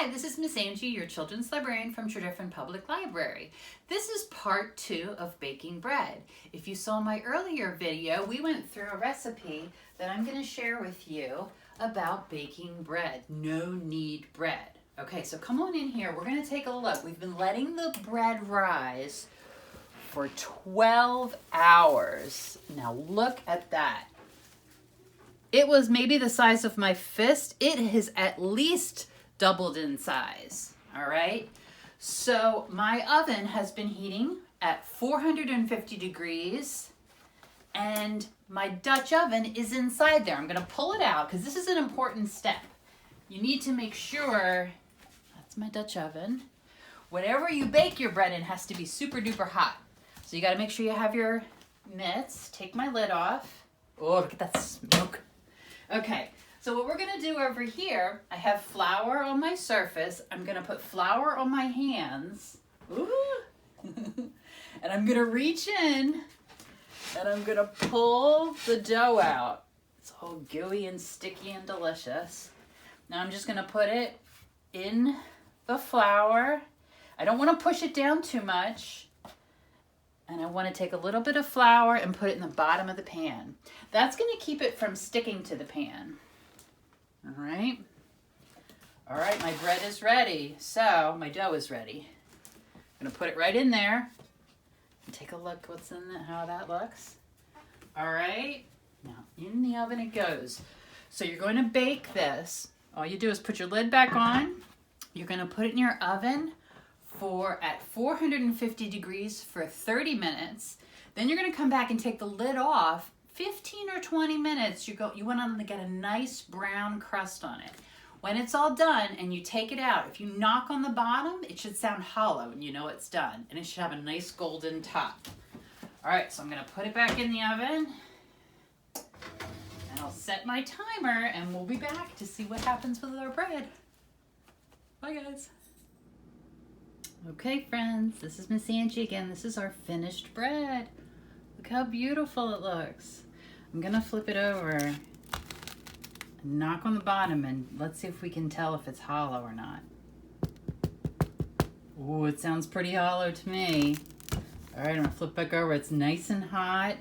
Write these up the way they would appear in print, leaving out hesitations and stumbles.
Hi, this is Miss Angie, your children's librarian from Tredyffrin Public Library. This is part 2 of baking bread. If you saw my earlier video, we went through a recipe that I'm going to share with you about baking bread, no-knead bread. Okay, so come on in here. We're going to take a look. We've been letting the bread rise for 12 hours. Now look at that. It was maybe the size of my fist. It has at least doubled in size, all right? So my oven has been heating at 450 degrees and my Dutch oven is inside there. I'm gonna pull it out because this is an important step. You need to make sure, that's my Dutch oven. Whatever you bake your bread in has to be super duper hot. So you gotta make sure you have your mitts. Take my lid off. Oh, look at that smoke. Okay. So what we're gonna do over here, I have flour on my surface. I'm gonna put flour on my hands. Ooh. And I'm gonna reach in and I'm gonna pull the dough out. It's all gooey and sticky and delicious. Now I'm just gonna put it in the flour. I don't wanna push it down too much. And I wanna take a little bit of flour and put it in the bottom of the pan. That's gonna keep it from sticking to the pan. All right, my bread is ready. So my dough is ready. I'm gonna put it right in there. And take a look what's in it, how that looks. All right, now in the oven it goes. So you're going to bake this. All you do is put your lid back on. You're gonna put it in your oven at 450 degrees for 30 minutes. Then you're gonna come back and take the lid off. 15 or 20 minutes, you want to get a nice brown crust on it. When it's all done and you take it out, if you knock on the bottom, it should sound hollow and you know it's done. And it should have a nice golden top. All right, so I'm going to put it back in the oven. And I'll set my timer and we'll be back to see what happens with our bread. Bye, guys. Okay, friends, this is Miss Angie again. This is our finished bread. Look how beautiful it looks. I'm gonna flip it over and knock on the bottom and let's see if we can tell if it's hollow or not. Oh, it sounds pretty hollow to me. All right, I'm gonna flip back over. It's nice and hot.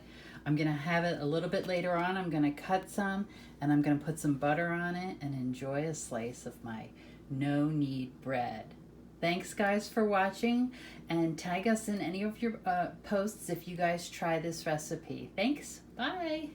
I'm gonna have it a little bit later on. I'm gonna cut some and I'm gonna put some butter on it and enjoy a slice of my no-knead bread. Thanks guys for watching and tag us in any of your posts if you guys try this recipe. Thanks, bye.